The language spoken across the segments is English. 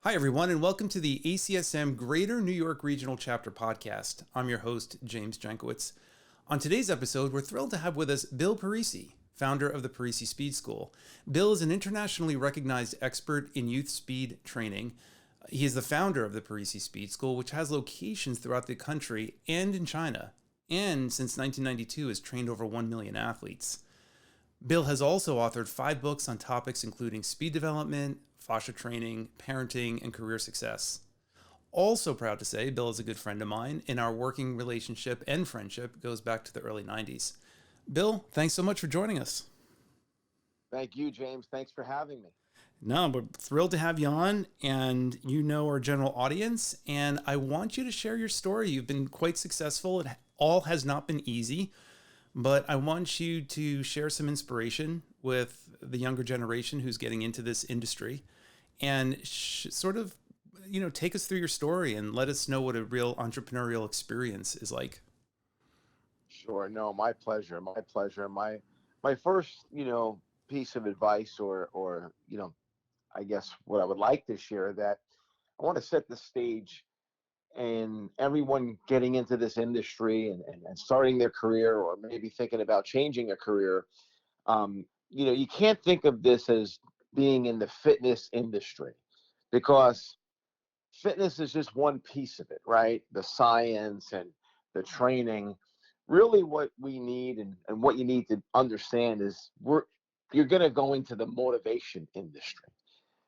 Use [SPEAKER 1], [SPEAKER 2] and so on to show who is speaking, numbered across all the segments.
[SPEAKER 1] Hi, everyone, and welcome to the ACSM Greater New York Regional Chapter Podcast. I'm your host, James Jankowitz. On today's episode, we're thrilled to have with us Bill Parisi, founder of the Parisi Speed School. Bill is an internationally recognized expert in youth speed training. He is the founder of the Parisi Speed School, which has locations throughout the country and in China, and since 1992 has trained over 1 million athletes. Bill has also authored 5 books on topics including speed development, foster training, parenting, and career success. Also proud to say, Bill is a good friend of mine, and our working relationship and friendship goes back to the early 90s. Bill, thanks so much for joining us.
[SPEAKER 2] Thank you, James. Thanks for having me.
[SPEAKER 1] No, we're thrilled to have you on, and you know our general audience, and I want you to share your story. You've been quite successful. It all has not been easy, but I want you to share some inspiration with the younger generation who's getting into this industry and take us through your story and let us know what a real entrepreneurial experience is like.
[SPEAKER 2] Sure. No, my pleasure. My pleasure. My first, piece of advice or I guess what I would like to share that I want to set the stage and everyone getting into this industry and starting their career or maybe thinking about changing a career. You can't think of this as being in the fitness industry because fitness is just one piece of it, right? The science and the training. Really, what we need and what you need to understand is you're going to go into the motivation industry.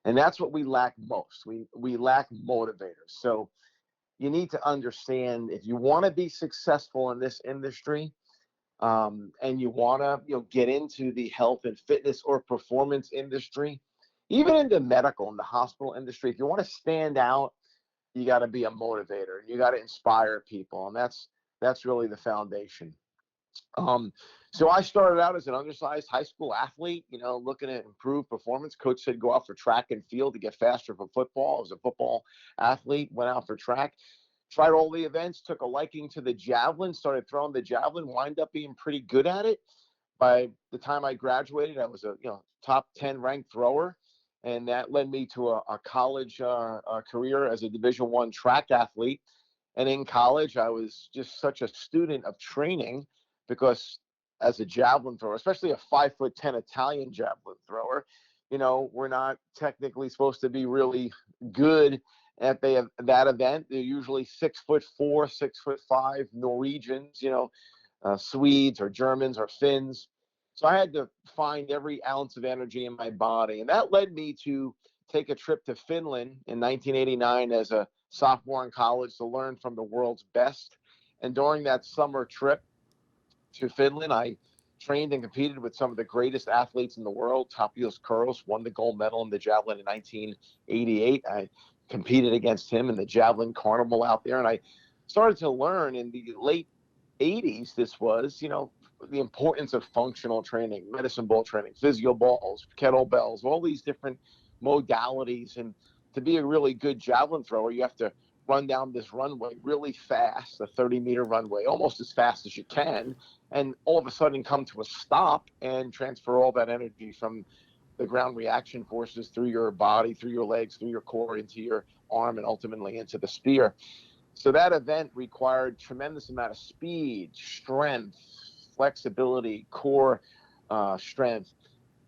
[SPEAKER 2] And that's what we lack most. We lack motivators. So you need to understand if you want to be successful in this industry, and you want to get into the health and fitness or performance industry, even in the medical and the hospital industry, if you want to stand out, you got to be a motivator. You got to inspire people, and that's really the foundation. So I started out as an undersized high school athlete, looking to improve performance. Coach said go out for track and field to get faster for football. I was a football athlete, went out for track, tried all the events, took a liking to the javelin, started throwing the javelin, wind up being pretty good at it. By the time I graduated, I was a top 10 ranked thrower, and that led me to a college career as a Division I track athlete. And in college, I was just such a student of training because as a javelin thrower, especially a 5'10" Italian javelin thrower, we're not technically supposed to be really good at that event. They're usually 6'4", 6'5" Norwegians, Swedes or Germans or Finns. So I had to find every ounce of energy in my body. And that led me to take a trip to Finland in 1989 as a sophomore in college to learn from the world's best. And during that summer trip to Finland, I trained and competed with some of the greatest athletes in the world. Tapios Kuros won the gold medal in the javelin in 1988. I competed against him in the javelin carnival out there. And I started to learn in the late 80s, this was, the importance of functional training, medicine ball training, physio balls, kettlebells, all these different modalities. And to be a really good javelin thrower, you have to run down this runway really fast, a 30-meter runway, almost as fast as you can, and all of a sudden come to a stop and transfer all that energy from the ground reaction forces through your body, through your legs, through your core, into your arm, and ultimately into the spear. So that event required tremendous amount of speed, strength, flexibility, core strength.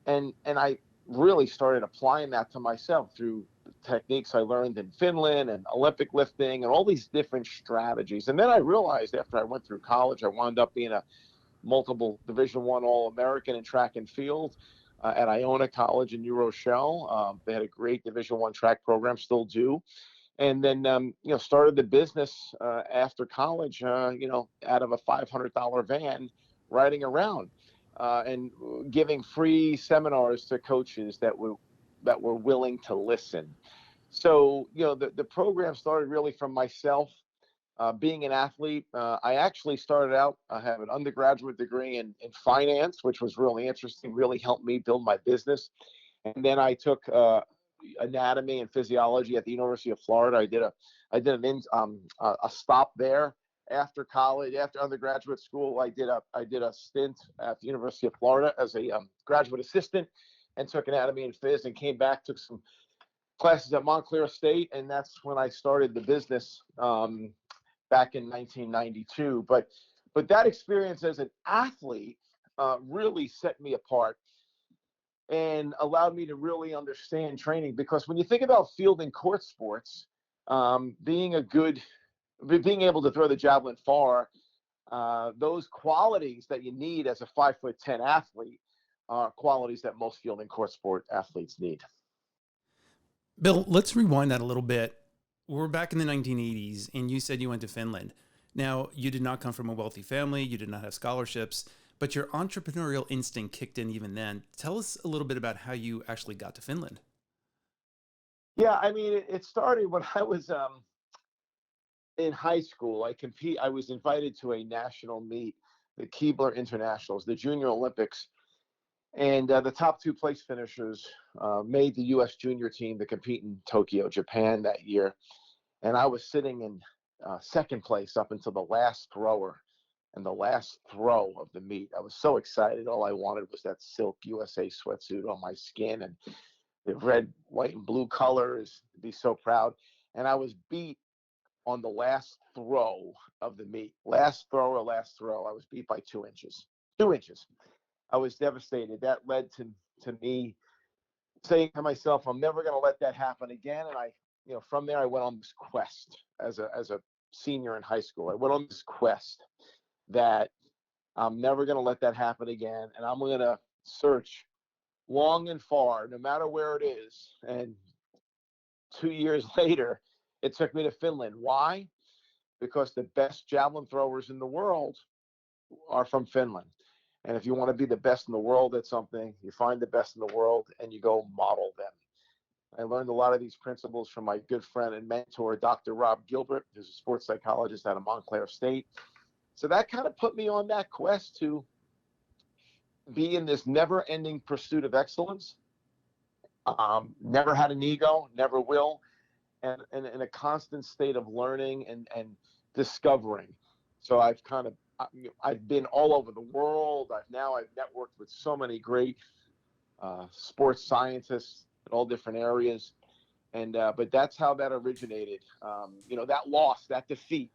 [SPEAKER 2] And I really started applying that to myself through the techniques I learned in Finland and Olympic lifting and all these different strategies. And then I realized after I went through college, I wound up being a multiple Division I All-American in track and field at Iona College in New Rochelle. They had a great Division I track program, still do. And then, started the business after college, out of a $500 van riding around and giving free seminars to coaches that were willing to listen. So, the program started really from myself being an athlete. I actually started out, I have an undergraduate degree in finance, which was really interesting, really helped me build my business. And then I took anatomy and physiology at the University of Florida. I did a stop there after college, after undergraduate school. I did a stint at the University of Florida as a graduate assistant, and took anatomy and phys, and came back, took some classes at Montclair State, and that's when I started the business back in 1992. But that experience as an athlete really set me apart and allowed me to really understand training. Because when you think about field and court sports, being able to throw the javelin far, those qualities that you need as a 5'10" athlete are qualities that most field and court sport athletes need.
[SPEAKER 1] Bill, let's rewind that a little bit. We're back in the 1980s, and you said you went to Finland. Now, you did not come from a wealthy family, you did not have scholarships, but your entrepreneurial instinct kicked in even then. Tell us a little bit about how you actually got to Finland.
[SPEAKER 2] Yeah, I mean, it started when I was in high school. I was invited to a national meet, the Keebler Internationals, the Junior Olympics, and the top two place finishers made the U.S. junior team to compete in Tokyo, Japan that year. And I was sitting in second place up until the last thrower and the last throw of the meet. I was so excited. All I wanted was that silk USA sweatsuit on my skin and the red, white, and blue colors, to be so proud. And I was beat on the last throw of the meet. Last throw. I was beat by 2 inches. 2 inches. I was devastated. That led to me saying to myself, I'm never going to let that happen again. And from there, I went on this quest as a senior in high school. I went on this quest that I'm never going to let that happen again. And I'm going to search long and far, no matter where it is. And 2 years later, it took me to Finland. Why? Because the best javelin throwers in the world are from Finland. And if you want to be the best in the world at something, you find the best in the world and you go model them. I learned a lot of these principles from my good friend and mentor, Dr. Rob Gilbert, who's a sports psychologist out of Montclair State. So that kind of put me on that quest to be in this never-ending pursuit of excellence. Never had an ego, never will, and in a constant state of learning and discovering. So I've been all over the world. I've networked with so many great sports scientists in all different areas, and but that's how that originated. That loss, that defeat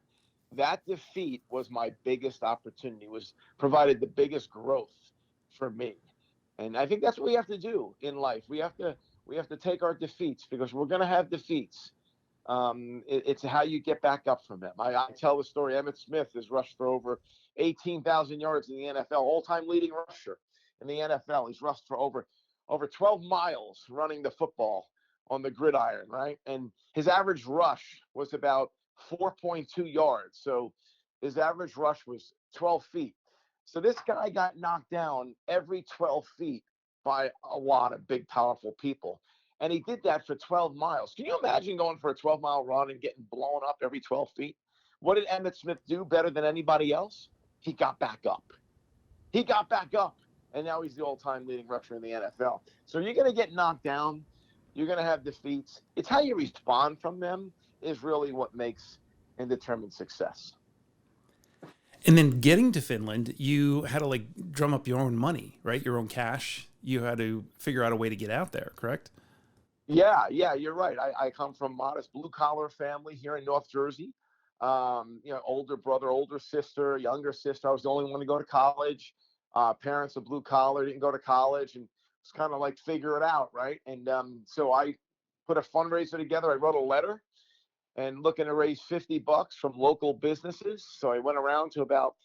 [SPEAKER 2] was my biggest opportunity. Provided the biggest growth for me, and I think that's what we have to do in life. We have to take our defeats, because we're going to have defeats. It's how you get back up from them. I tell the story. Emmitt Smith has rushed for over 18,000 yards in the NFL, all-time leading rusher in the NFL. He's rushed for over 12 miles running the football on the gridiron, right? And his average rush was about 4.2 yards. So his average rush was 12 feet. So this guy got knocked down every 12 feet by a lot of big, powerful people. And he did that for 12 miles. Can you imagine going for a 12-mile run and getting blown up every 12 feet? What did Emmitt Smith do better than anybody else? He got back up. And now he's the all-time leading rusher in the NFL. So you're going to get knocked down. You're going to have defeats. It's how you respond from them is really what makes and determines success.
[SPEAKER 1] And then getting to Finland, you had to drum up your own money, right? Your own cash. You had to figure out a way to get out there, correct?
[SPEAKER 2] Yeah, you're right. I come from a modest blue-collar family here in North Jersey. Older brother, older sister, younger sister. I was the only one to go to college. Parents are blue-collar, didn't go to college, and it's kind of like figure it out, right? And so I put a fundraiser together. I wrote a letter and looking to raise $50 from local businesses. So I went around to about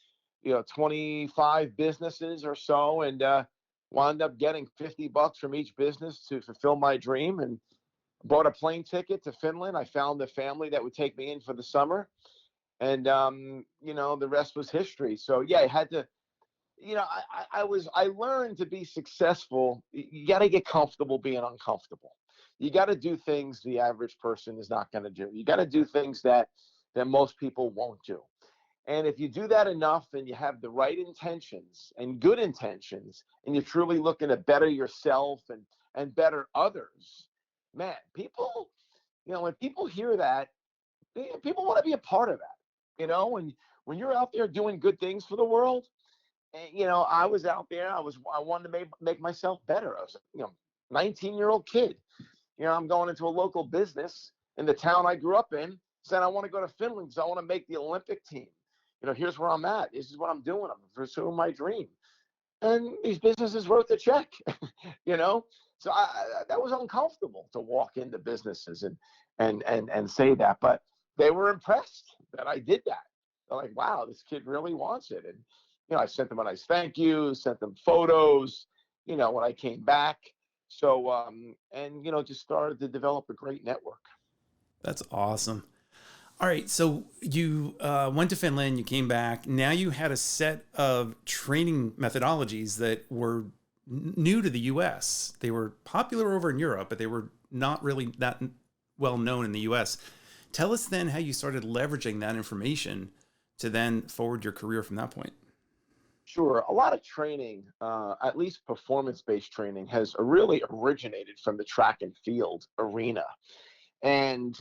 [SPEAKER 2] 25 businesses or so, and wound up getting $50 from each business to fulfill my dream, and bought a plane ticket to Finland. I found a family that would take me in for the summer, and the rest was history. So yeah, I had to, I learned to be successful. You got to get comfortable being uncomfortable. You got to do things the average person is not going to do. You got to do things that most people won't do. And if you do that enough and you have the right intentions and good intentions, and you're truly looking to better yourself and better others, man, people, when people hear that, people want to be a part of that. When you're out there doing good things for the world, I was out there, I wanted to make myself better. I was 19-year-old kid, I'm going into a local business in the town I grew up in, saying I want to go to Finland because I want to make the Olympic team. Here's where I'm at. This is what I'm doing. I'm pursuing my dream. And these businesses wrote the check, you know. So that was uncomfortable to walk into businesses and say that, but they were impressed that I did that. They're like, wow, this kid really wants it. And I sent them a nice thank you, sent them photos, when I came back. So and just started to develop a great network.
[SPEAKER 1] That's awesome. All right, so you went to Finland, you came back. Now you had a set of training methodologies that were new to the US. They were popular over in Europe, but they were not really that well known in the US. Tell us then how you started leveraging that information to then forward your career from that point.
[SPEAKER 2] Sure. A lot of training, at least performance-based training, has really originated from the track and field arena. And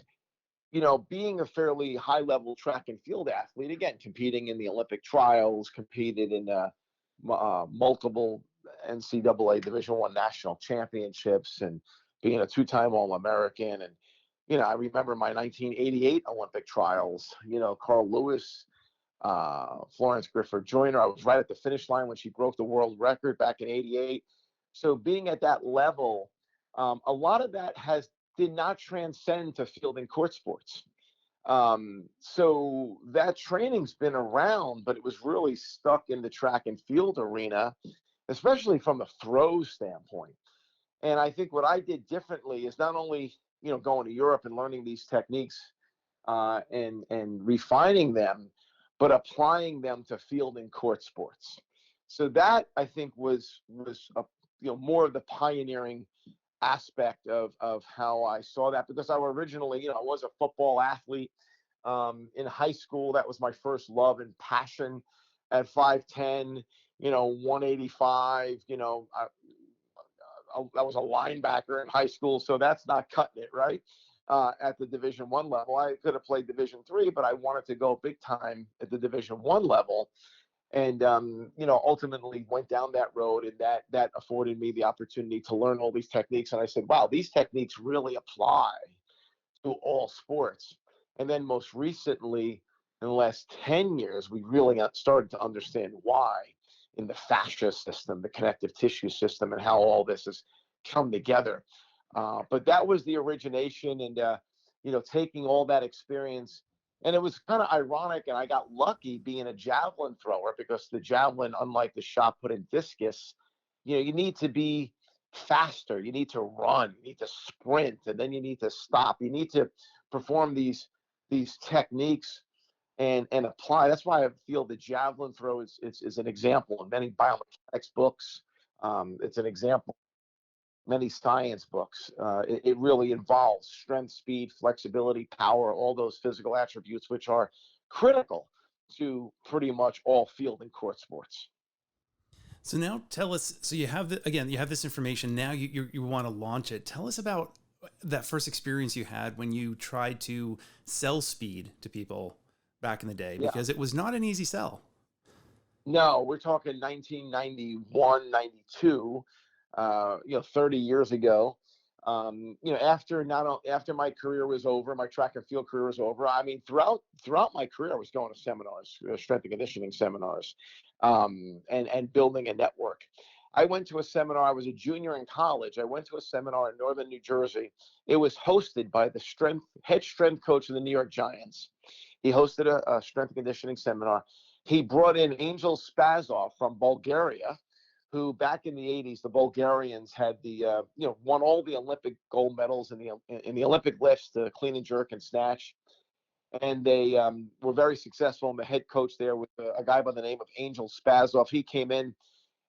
[SPEAKER 2] being a fairly high-level track and field athlete, again, competing in the Olympic trials, competed in multiple NCAA Division I national championships, and being a two-time All-American. And, I remember my 1988 Olympic trials, Carl Lewis, Florence Griffith Joyner. I was right at the finish line when she broke the world record back in '88. So being at that level, a lot of that did not transcend to field and court sports. So that training's been around, but it was really stuck in the track and field arena, especially from a throw standpoint. And I think what I did differently is not only, going to Europe and learning these techniques and refining them, but applying them to field and court sports. So that, I think, was more of the pioneering aspect of how I saw that, because I originally, I was a football athlete in high school. That was my first love and passion. At 5'10", 185, I was a linebacker in high school, so that's not cutting it, right? At the Division I level, I could have played Division III, but I wanted to go big time at the Division I level. And, ultimately went down that road, and that afforded me the opportunity to learn all these techniques. And I said, wow, these techniques really apply to all sports. And then most recently, in the last 10 years, we really started to understand why in the fascia system, the connective tissue system, and how all this has come together. But that was the origination, and, taking all that experience. And it was kind of ironic, and I got lucky being a javelin thrower, because the javelin, unlike the shot put in discus, you need to be faster. You need to run. You need to sprint, and then you need to stop. You need to perform these techniques and apply. That's why I feel the javelin throw is an example in many biomechanics books. It's an example many science books. It really involves strength, speed, flexibility, power, all those physical attributes, which are critical to pretty much all field and court sports.
[SPEAKER 1] So now tell us, so you have you have this information. Now you want to launch it. Tell us about that first experience you had when you tried to sell speed to people back in the day, because it was not an easy sell.
[SPEAKER 2] No, we're talking 1991, 92. 30 years ago. After my career was over, my track and field career was over. I mean, throughout my career, I was going to seminars, strength and conditioning seminars, and building a network. I went to a seminar. I was a junior in college. I went to a seminar in northern New Jersey. It was hosted by the head strength coach of the New York Giants. He hosted a strength and conditioning seminar. He brought in Angel Spazov from Bulgaria, who back in the 80s, the Bulgarians had won all the Olympic gold medals in the Olympic lifts, the clean and jerk and snatch. And they were very successful. And the head coach there was a guy by the name of Angel Spazov. He came in,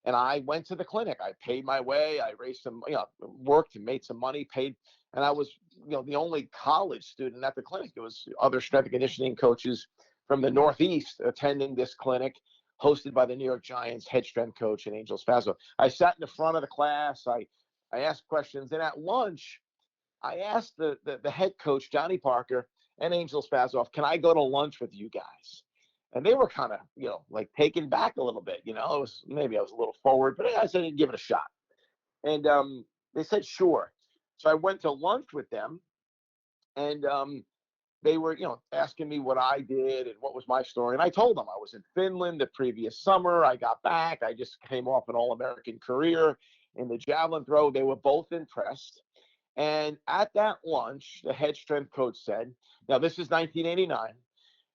[SPEAKER 2] and I went to the clinic. I paid my way. I raised some, worked and made some money, paid. And I was, the only college student at the clinic. There was other strength and conditioning coaches from the Northeast attending this clinic, hosted by the New York Giants head strength coach and Angel Spazov. I sat in the front of the class. I asked questions. And at lunch, I asked the head coach, Johnny Parker, and Angel Spazov, can I go to lunch with you guys? And they were kind of, like taken back a little bit. Maybe I was a little forward, but I said, give it a shot. And they said, sure. So I went to lunch with them, and they were, asking me what I did and what was my story. And I told them I was in Finland the previous summer. I got back. I just came off an All-American career in the javelin throw. They were both impressed. And at that lunch, the head strength coach said, now this is 1989.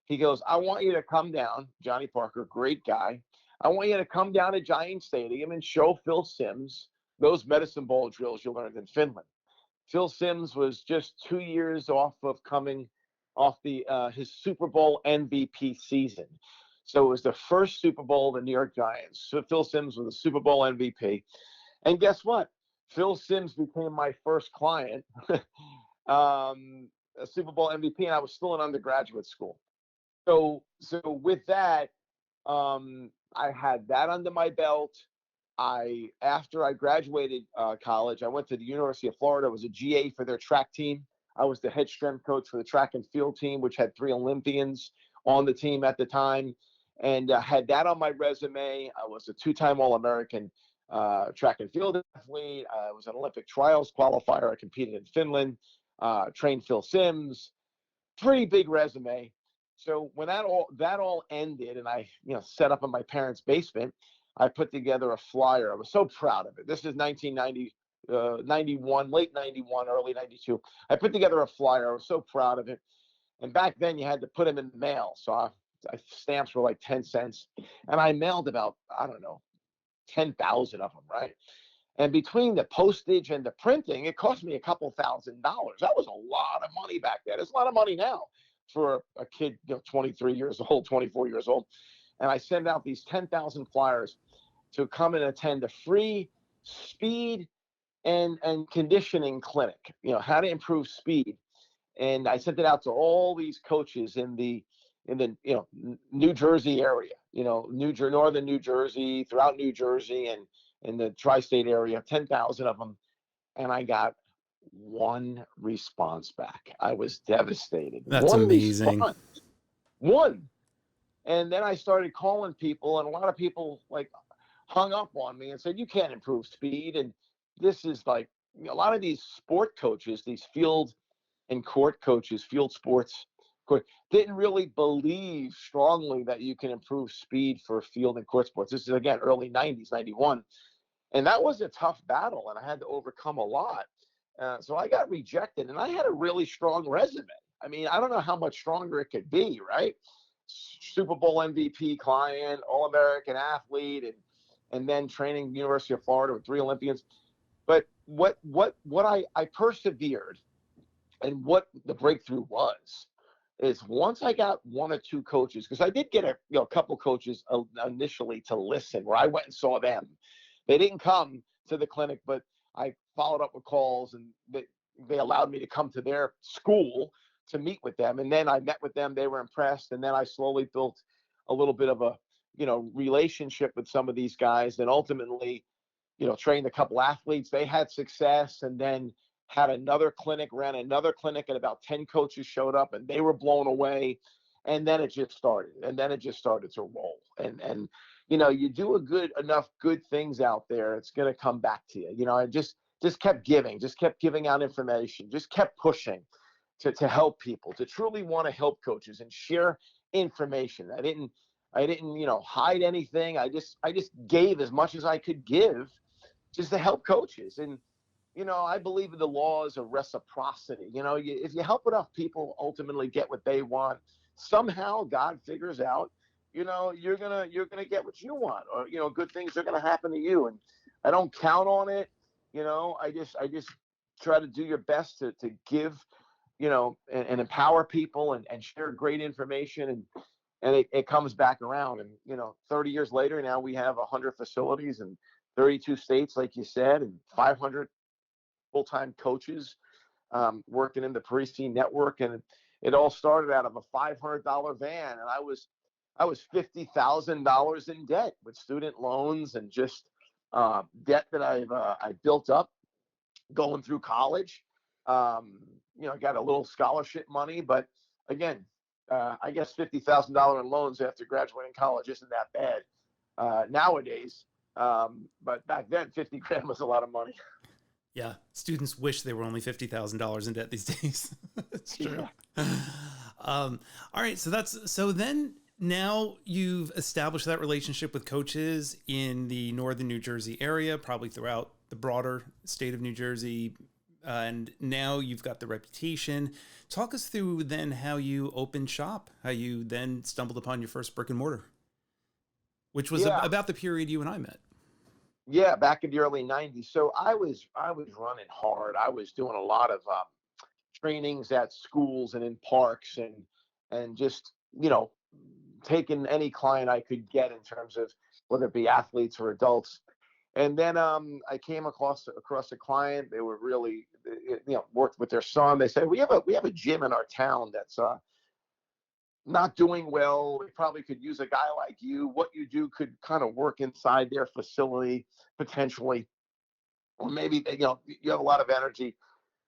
[SPEAKER 2] He goes, I want you to come down, Johnny Parker, great guy. I want you to come down to Giant Stadium and show Phil Simms those medicine ball drills you learned in Finland. Phil Simms was just 2 years off of coming off his Super Bowl MVP season. So it was the first Super Bowl of the New York Giants. So Phil Simms was the Super Bowl MVP. And guess what? Phil Simms became my first client, a Super Bowl MVP, and I was still in undergraduate school. So with that, I had that under my belt. After I graduated college, I went to the University of Florida. I was a GA for their track team. I was the head strength coach for the track and field team, which had 3 Olympians on the team at the time, and had that on my resume. I was a 2-time All-American track and field athlete. I was an Olympic trials qualifier. I competed in Finland, trained Phil Simms. Pretty big resume. So when that all ended, and I set up in my parents' basement, I put together a flyer. I was so proud of it. This is 1990. 91, late 91, early 92. I put together a flyer. I was so proud of it. And back then you had to put them in the mail. So stamps were like 10 cents. And I mailed about, I don't know, 10,000 of them, right? And between the postage and the printing, it cost me a couple $1,000. That was a lot of money back then. It's a lot of money now for a kid, 23 years old, 24 years old. And I send out these 10,000 flyers to come and attend a free speed and conditioning clinic, how to improve speed. And I sent it out to all these coaches in the New Jersey area, northern New Jersey, throughout New Jersey, and in the tri-state area, 10,000 of them. And I got one response back. I was devastated.
[SPEAKER 1] That's amazing.
[SPEAKER 2] Response. One. And then I started calling people, and a lot of people hung up on me and said, you can't improve speed. And this is like a lot of these sport coaches, these field and court coaches, field sports court, didn't really believe strongly that you can improve speed for field and court sports. This is, again, early 90s, 91. And that was a tough battle, and I had to overcome a lot. So I got rejected, and I had a really strong resume. I mean, I don't know how much stronger it could be, right? Super Bowl MVP client, All-American athlete, and then training University of Florida with 3 Olympians. But what I persevered, and what the breakthrough was, is once I got 1 or 2 coaches, because I did get a couple coaches initially to listen, where I went and saw them. They didn't come to the clinic, but I followed up with calls, and they allowed me to come to their school to meet with them. And then I met with them. They were impressed. And then I slowly built a little bit of a, relationship with some of these guys, and ultimately, trained a couple athletes. They had success, and then had another clinic, ran another clinic, and about 10 coaches showed up, and they were blown away. And then it just started. And then it just started to roll. And you do enough good things out there, it's going to come back to you. I just kept giving out information, just kept pushing to help people, to truly want to help coaches and share information. I didn't hide anything. I just gave as much as I could give, just to help coaches. And I believe in the laws of reciprocity. If you help enough people ultimately get what they want, somehow God figures out, you're gonna get what you want, or good things are gonna happen to you. And I don't count on it. I just try to do your best to give, and empower people, and share great information, and it comes back around. And 30 years later, now we have 100 facilities in 32 states, like you said, and 500 full-time coaches working in the Parisi network. And it all started out of a $500 van, and I was $50,000 in debt with student loans, and just debt that I built up going through college. I got a little scholarship money, but again, I guess $50,000 in loans after graduating college isn't that bad nowadays. But back then, 50 grand was a lot of money.
[SPEAKER 1] Yeah, students wish they were only $50,000 in debt these days. It's true. All right, so then now you've established that relationship with coaches in the northern New Jersey area, probably throughout the broader state of New Jersey, and now you've got the reputation. Talk us through then how you opened shop, how you then stumbled upon your first brick and mortar, which was
[SPEAKER 2] Yeah,
[SPEAKER 1] about the period you and I met.
[SPEAKER 2] yeah, back in the early '90s. So I was running hard. I was doing a lot of trainings at schools and in parks, and just taking any client I could get in terms of whether it be athletes or adults. And then I came across a client. They were really, worked with their son. They said, we have a gym in our town that's not doing well. We probably could use a guy like you. What you do could kind of work inside their facility potentially, or maybe you have a lot of energy.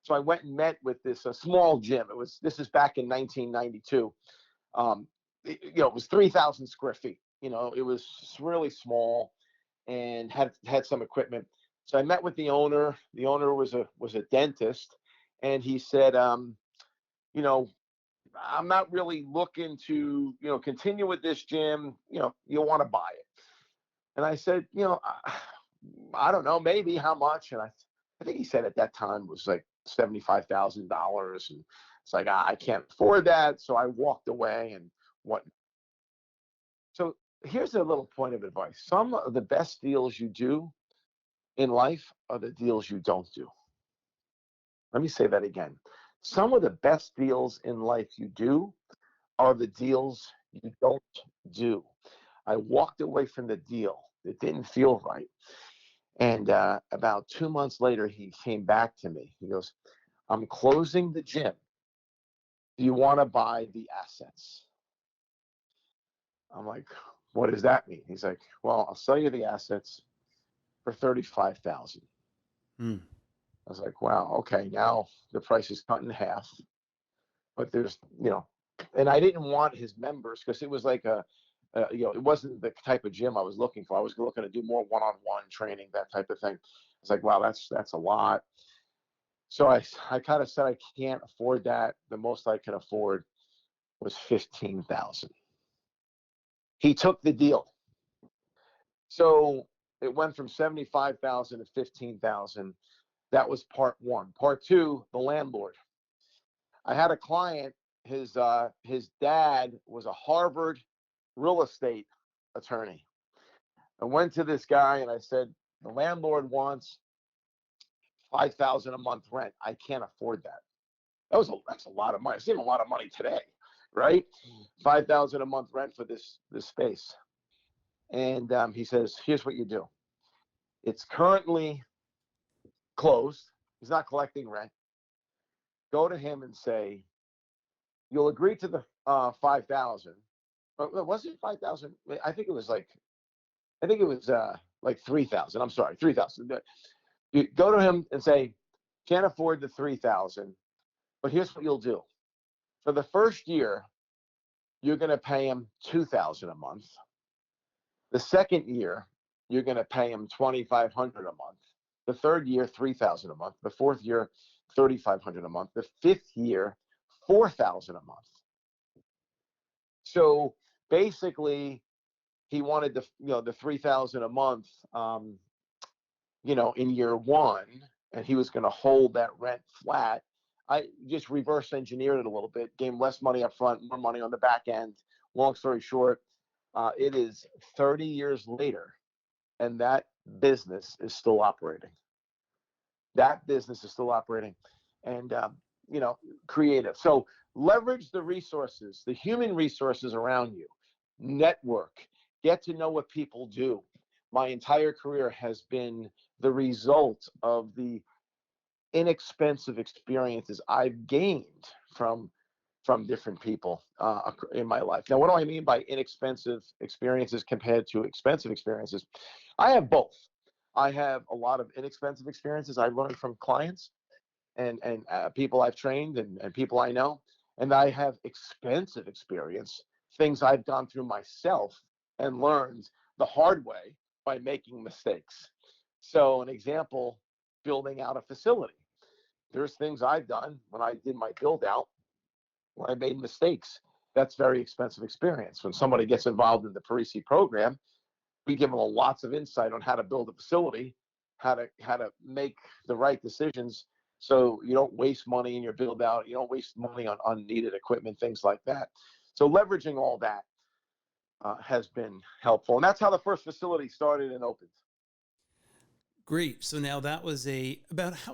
[SPEAKER 2] So I went and met with this small gym. This is back in 1992. It was 3,000 square feet. It was really small and had some equipment. So I met with the owner. The owner was a dentist, and he said, you know, I'm not really looking to continue with this gym. You'll want to buy it. And I said, I don't know, maybe how much. And I think he said at that time it was like $75,000, and it's like I can't afford that. So I walked away and what. So here's a little point of advice. Some of the best deals you do in life are the deals you don't do. Let me say that again. Some of the best deals in life you do are the deals you don't do. I walked away from the deal. It didn't feel right. And about 2 months later, he came back to me. He goes, I'm closing the gym. Do you want to buy the assets? I'm like, what does that mean? He's like, well, I'll sell you the assets for 35,000.
[SPEAKER 1] Mm.
[SPEAKER 2] I was like, wow, okay, now the price is cut in half. But there's, and I didn't want his members because it was like it wasn't the type of gym I was looking for. I was looking to do more one-on-one training, that type of thing. I was like, wow, that's a lot. So I kind of said I can't afford that. The most I can afford was 15,000. He took the deal. So it went from 75,000 to 15,000. That was part one. Part two, the landlord. I had a client. His dad was a Harvard real estate attorney. I went to this guy and I said, the landlord wants 5,000 a month rent. I can't afford that. That's a lot of money. It's even a lot of money today, right? 5,000 a month rent for this space. And he says, here's what you do. It's currently closed. He's not collecting rent. Go to him and say, you'll agree to the 5,000. But was it 5,000? I think it was like 3,000. I'm sorry, 3,000. You go to him and say, can't afford the 3,000, but here's what you'll do. For the first year, you're going to pay him 2,000 a month. The second year, you're going to pay him 2,500 a month. The third year, 3,000 a month. The fourth year, 3,500 a month. The fifth year, 4,000 a month. So basically, he wanted the 3,000 a month, in year one, and he was going to hold that rent flat. I just reverse engineered it a little bit, gave him less money up front, more money on the back end. Long story short, it is 30 years later, and that business is still operating. And creative. So leverage the resources, the human resources around you. Network. Get to know what people do. My entire career has been the result of the inexpensive experiences I've gained from different people in my life. Now, what do I mean by inexpensive experiences compared to expensive experiences? I have both. I have a lot of inexpensive experiences I learned from clients and people I've trained and people I know. And I have expensive experience, things I've gone through myself and learned the hard way by making mistakes. So an example building out a facility. There's things I've done when I did my build out where I made mistakes. That's very expensive experience. When somebody gets involved in the Parisi program, we give them lots of insight on how to build a facility, how to make the right decisions, so you don't waste money in your build out, you don't waste money on unneeded equipment, things like that. So leveraging all that has been helpful, and that's how the first facility started and opened.
[SPEAKER 1] Great. So now that was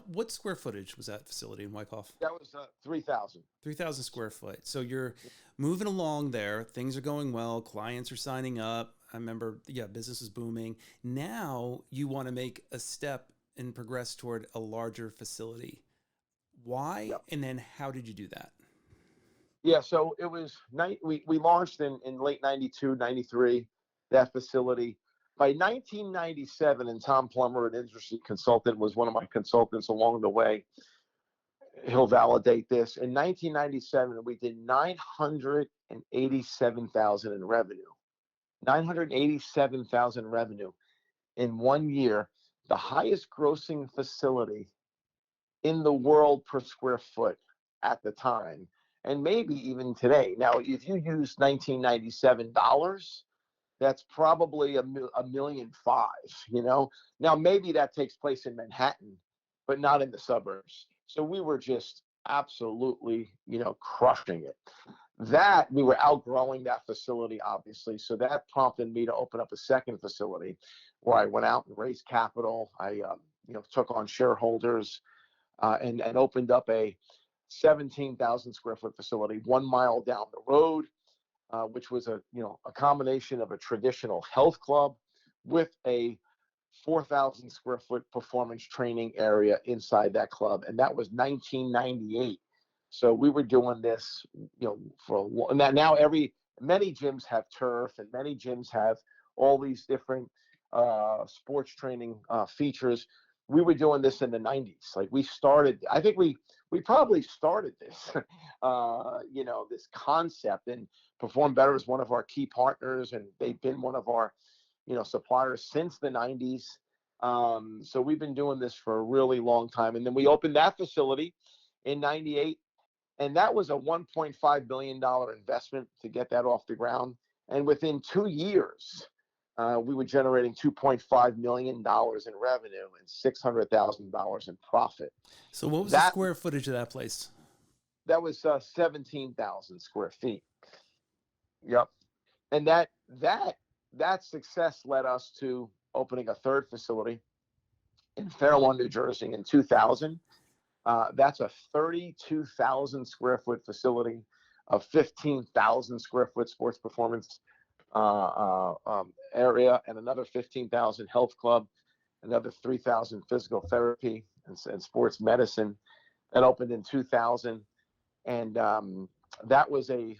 [SPEAKER 1] what square footage was that facility in Wyckoff?
[SPEAKER 2] That was 3,000.
[SPEAKER 1] 3,000 square foot. So you're moving along there. Things are going well. Clients are signing up. I remember, business is booming. Now you want to make a step and progress toward a larger facility. Why?
[SPEAKER 2] Yep.
[SPEAKER 1] And then how did you do that?
[SPEAKER 2] Yeah, so it was we launched in late 92, 93, that facility. By 1997, and Tom Plummer, an industry consultant, was one of my consultants along the way. He'll validate this. In 1997, we did 987,000 in revenue. 987,000 revenue in 1 year, the highest grossing facility in the world per square foot at the time, and maybe even today. Now, if you use 1997 dollars, that's probably $1.5 million, you know. Now, maybe that takes place in Manhattan, but not in the suburbs. So we were just absolutely, crushing it. That we were outgrowing that facility, obviously. So that prompted me to open up a second facility where I went out and raised capital. I, took on shareholders and opened up a 17,000 square foot facility 1 mile down the road, which was a combination of a traditional health club with a 4,000 square foot performance training area inside that club, and that was 1998. So we were doing this, for now. Many gyms have turf, and many gyms have all these different sports training features. We were doing this in the 90s. Like, we started, I think we probably started this, this concept, and Perform Better is one of our key partners, and they've been one of our, suppliers since the 90s. So we've been doing this for a really long time. And then we opened that facility in 98, and that was a $1.5 billion investment to get that off the ground. And within 2 years, we were generating $2.5 million in revenue and $600,000 in profit.
[SPEAKER 1] So what was the square footage of that place?
[SPEAKER 2] That was 17,000 square feet. Yep. And that success led us to opening a third facility in Fair Lawn, New Jersey in 2000. That's a 32,000 square foot facility, a 15,000 square foot sports performance area, and another 15,000 health club, another 3,000 physical therapy and sports medicine. That opened in 2000. And that was a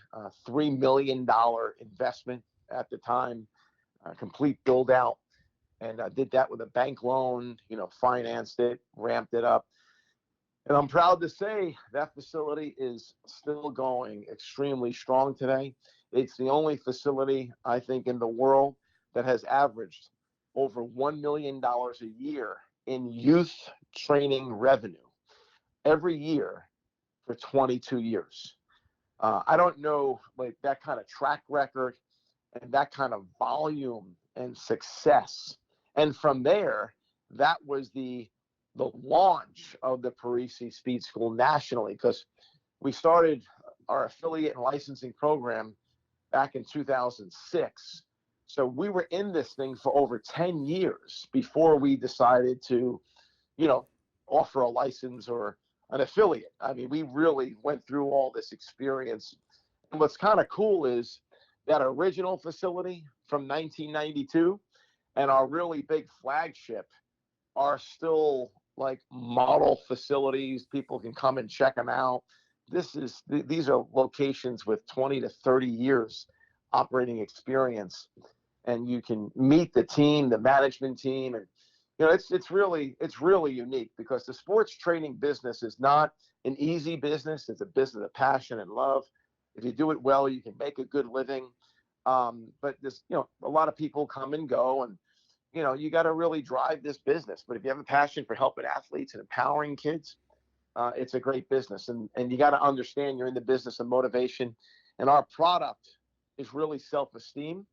[SPEAKER 2] $3 million investment at the time, complete build out. And I did that with a bank loan, financed it, ramped it up. And I'm proud to say that facility is still going extremely strong today. It's the only facility, I think, in the world that has averaged over $1 million a year in youth training revenue every year for 22 years. I don't know, like, that kind of track record and that kind of volume and success. And from there, that was the launch of the Parisi Speed School nationally, because we started our affiliate and licensing program back in 2006. So we were in this thing for over 10 years before we decided to, offer a license or an affiliate. I mean, we really went through all this experience. And what's kind of cool is that original facility from 1992 and our really big flagship are still like model facilities. People can come and check them out. These are locations with 20 to 30 years operating experience, and you can meet the team, the management team, and it's really unique, because the sports training business is not an easy business. It's a business of passion and love. If you do it well, you can make a good living. But this, a lot of people come and go, and you got to really drive this business. But if you have a passion for helping athletes and empowering kids, it's a great business. And you got to understand you're in the business of motivation. And our product is really self-esteem.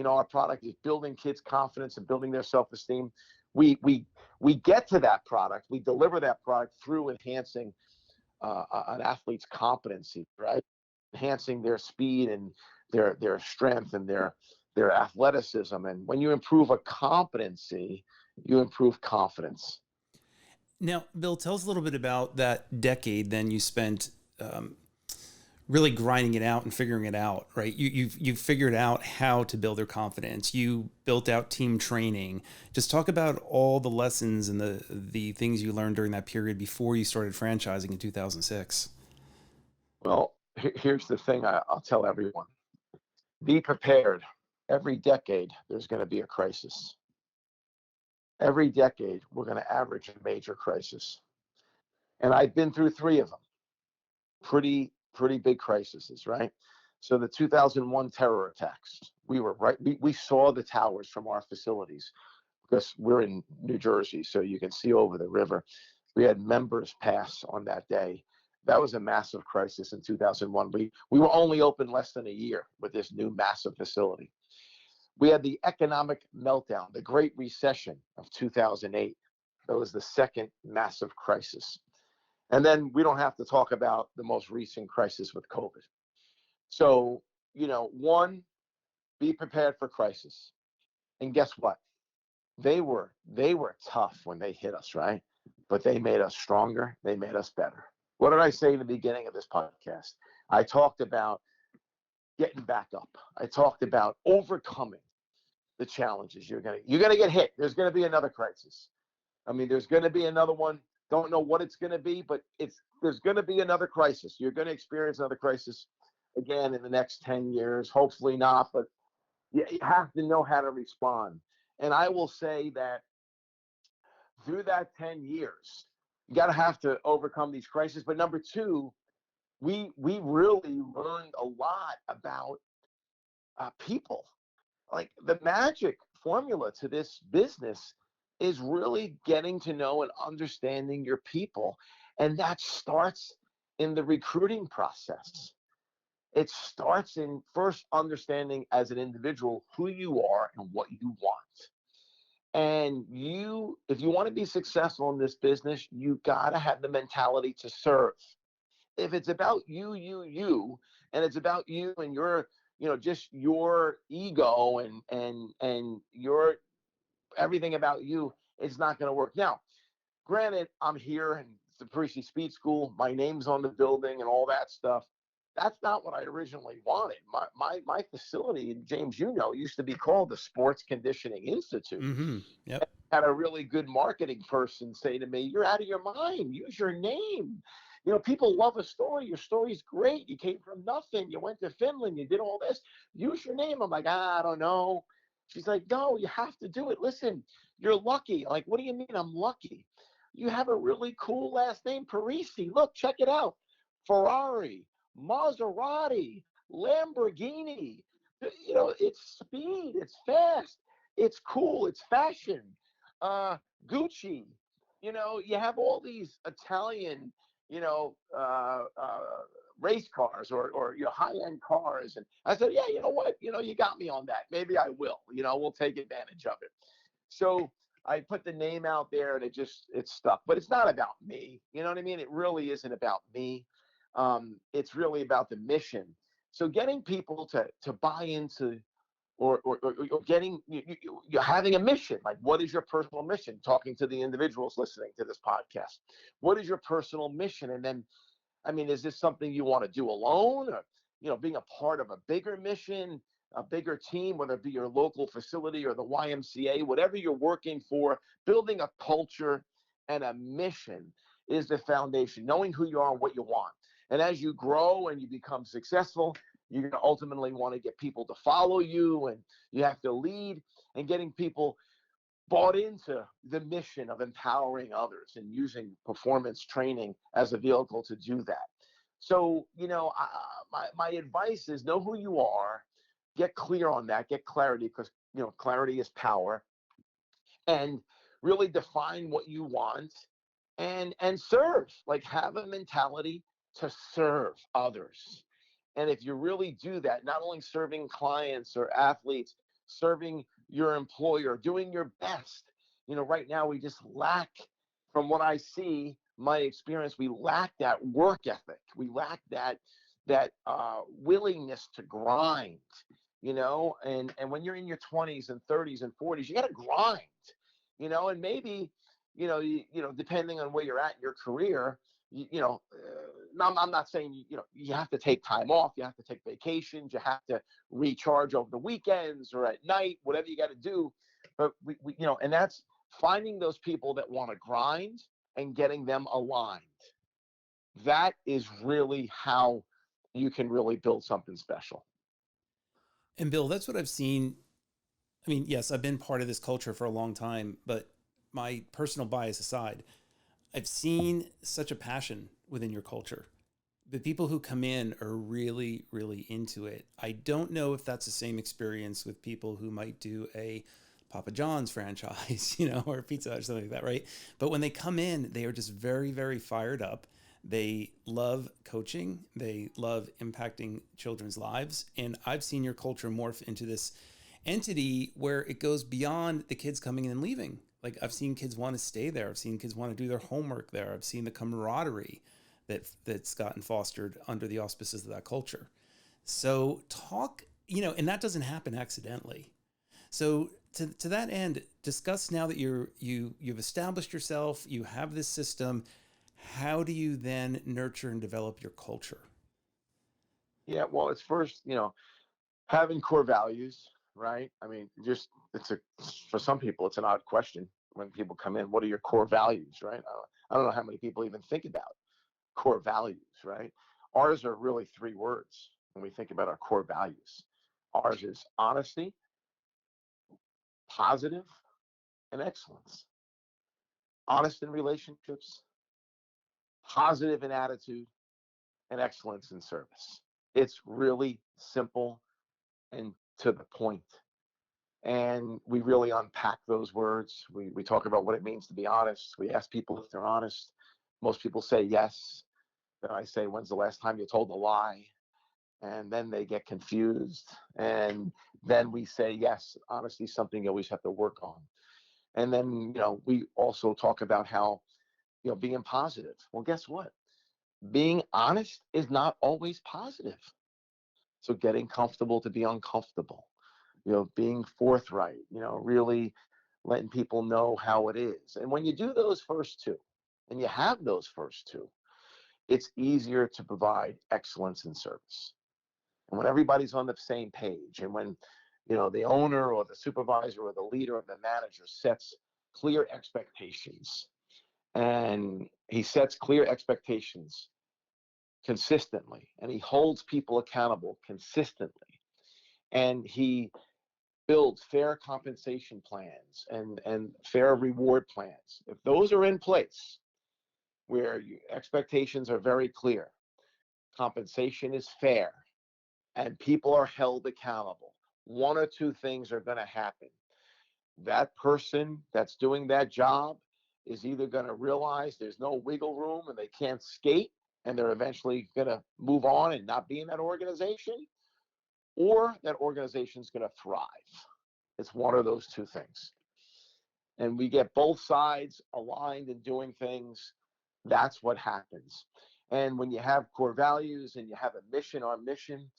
[SPEAKER 2] Our product is building kids' confidence and building their self-esteem. We get to that product. We deliver that product through enhancing an athlete's competency, right? Enhancing their speed and their strength and their athleticism. And when you improve a competency, you improve confidence.
[SPEAKER 1] Now, Bill, tell us a little bit about that decade then you spent really grinding it out and figuring it out, right? You've figured out how to build their confidence. You built out team training. Just talk about all the lessons and the things you learned during that period before you started franchising in 2006.
[SPEAKER 2] Well, here's the thing I'll tell everyone. Be prepared. Every decade, there's going to be a crisis. Every decade, we're going to average a major crisis. And I've been through 3 of them. Pretty big crises, right? So the 2001 terror attacks, we were right. We saw the towers from our facilities because we're in New Jersey, so you can see over the river. We had members pass on that day. That was a massive crisis in 2001. We were only open less than a year with this new massive facility. We had the economic meltdown, the Great Recession of 2008. That was the second massive crisis. And then we don't have to talk about the most recent crisis with COVID. So, one, be prepared for crisis. And guess what? They were tough when they hit us, right? But they made us stronger. They made us better. What did I say in the beginning of this podcast? I talked about getting back up. I talked about overcoming the challenges. You're gonna get hit. There's gonna be another crisis. I mean, there's gonna be another one. Don't know what it's gonna be, but there's gonna be another crisis. You're gonna experience another crisis again in the next 10 years. Hopefully not, but you have to know how to respond. And I will say that through that 10 years, you gotta have to overcome these crises. But number 2, we really learned a lot about people. Like the magic formula to this business is really getting to know and understanding your people. And that starts in the recruiting process. It starts in first understanding as an individual who you are and what you want. And if you want to be successful in this business, you got to have the mentality to serve. If it's about you, and it's about you and your just your ego and your everything about you, it's not going to work. Now, granted, I'm here and it's the Parisi Speed School. My name's on the building and all that stuff. That's not what I originally wanted. My facility, James, used to be called the Sports Conditioning Institute.
[SPEAKER 1] Mm-hmm. Yep.
[SPEAKER 2] I had a really good marketing person say to me, "You're out of your mind. Use your name. People love a story. Your story's great. You came from nothing. You went to Finland. You did all this. Use your name." I'm like, I don't know. She's like, "No, you have to do it. Listen, you're lucky." Like, what do you mean I'm lucky? You have a really cool last name, Parisi. Look, check it out. Ferrari, Maserati, Lamborghini. It's speed. It's fast. It's cool. It's fashion. Gucci. You have all these Italian you know, race cars or high-end cars. And I said, yeah, you know what? You got me on that. Maybe I will. We'll take advantage of it. So I put the name out there and it stuck. But it's not about me. You know what I mean? It really isn't about me. It's really about the mission. So getting people to buy into or getting you're having a mission. Like, what is your personal mission? Talking to the individuals listening to this podcast, what is your personal mission? And then, I mean, is this something you want to do alone, or being a part of a bigger mission, a bigger team, whether it be your local facility or the YMCA, whatever you're working for? Building a culture and a mission is the foundation. Knowing who you are and what you want, and as you grow and you become successful, you're going to ultimately want to get people to follow you, and you have to lead, and getting people bought into the mission of empowering others and using performance training as a vehicle to do that. So, my advice is know who you are, get clear on that, get clarity, because, clarity is power. and really define what you want and serve, like have a mentality to serve others. And if you really do that, not only serving clients or athletes, serving your employer, doing your best. Right now we just lack, from what I see, my experience, we lack that work ethic. We lack that willingness to grind. And when you're in your 20s and 30s and 40s, you got to grind. And maybe depending on where you're at in your career, I'm not saying you have to take time off, you have to take vacations, you have to recharge over the weekends or at night, whatever you got to do. But and that's finding those people that want to grind and getting them aligned. That is really how you can really build something special.
[SPEAKER 1] And Bill, that's what I've seen. I mean, yes, I've been part of this culture for a long time, but my personal bias aside, I've seen such a passion within your culture. The people who come in are really, really into it. I don't know if that's the same experience with people who might do a Papa John's franchise, or Pizza Hut or something like that, right? But when they come in, they are just very, very fired up. They love coaching. They love impacting children's lives. And I've seen your culture morph into this entity where it goes beyond the kids coming in and leaving. Like I've seen kids want to stay there. I've seen kids want to do their homework there. I've seen the camaraderie that's gotten fostered under the auspices of that culture. So talk, and that doesn't happen accidentally. So to that end, discuss now that you've established yourself, you have this system. How do you then nurture and develop your culture?
[SPEAKER 2] Yeah, well, it's first, having core values, right? I mean, just for some people, it's an odd question when people come in. What are your core values, right? I don't know how many people even think about core values, right? Ours are really three words when we think about our core values. Ours is honesty, positive, and excellence. Honest in relationships, positive in attitude, and excellence in service. It's really simple and to the point. And we really unpack those words. We talk about what it means to be honest. We ask people if they're honest. Most people say yes. Then I say, when's the last time you told a lie? And then they get confused. And then we say, yes, honesty is something you always have to work on. And then, we also talk about how, being positive. Well, guess what? Being honest is not always positive. So getting comfortable to be uncomfortable, being forthright, really letting people know how it is. And when you do those first two, and you have those first two, it's easier to provide excellence in service. And when everybody's on the same page, and when the owner or the supervisor or the leader or the manager sets clear expectations, and he sets clear expectations consistently, and he holds people accountable consistently, and he builds fair compensation plans and fair reward plans. If those are in place, where expectations are very clear, compensation is fair, and people are held accountable, one or two things are going to happen. That person that's doing that job is either going to realize there's no wiggle room and they can't skate, and they're eventually going to move on and not be in that organization, or that organization is going to thrive. It's one of those two things. And we get both sides aligned and doing things. That's what happens. And when you have core values and you have a mission, our mission,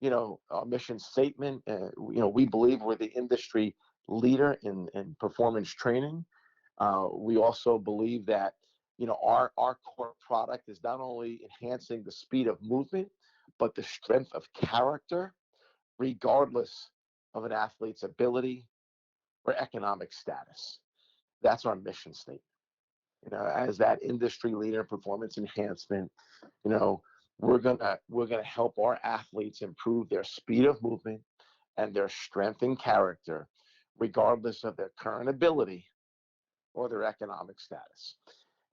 [SPEAKER 2] our mission statement, we believe we're the industry leader in performance training. We also believe that, our core product is not only enhancing the speed of movement, but the strength of character, regardless of an athlete's ability or economic status. That's our mission statement. As that industry leader in performance enhancement, we're gonna help our athletes improve their speed of movement and their strength and character, regardless of their current ability or their economic status.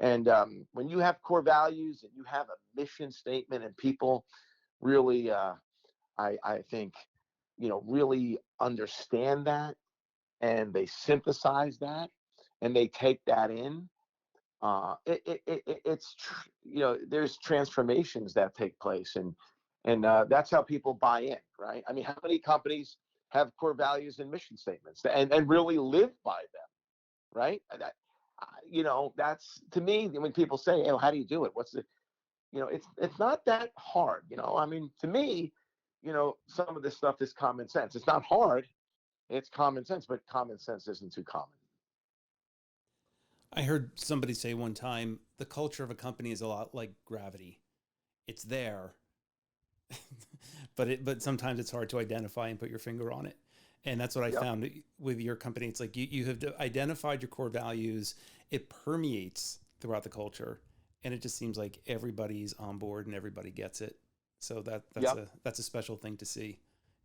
[SPEAKER 2] And when you have core values and you have a mission statement, and people really, I think, really understand that, and they synthesize that and they take that in, there's transformations that take place, and that's how people buy in, right? I mean, how many companies have core values and mission statements and really live by them, right? That's to me when people say, "Oh, how do you do it? What's the?" It's not that hard. I mean, to me, some of this stuff is common sense. It's not hard. It's common sense, but common sense isn't too common.
[SPEAKER 1] I heard somebody say one time the culture of a company is a lot like gravity. It's there, but sometimes it's hard to identify and put your finger on it. And that's what I
[SPEAKER 2] Yep.
[SPEAKER 1] found with your company. It's like you have identified your core values. It permeates throughout the culture, and it just seems like everybody's on board and everybody gets it. So
[SPEAKER 2] Yep.
[SPEAKER 1] that's a special thing to see.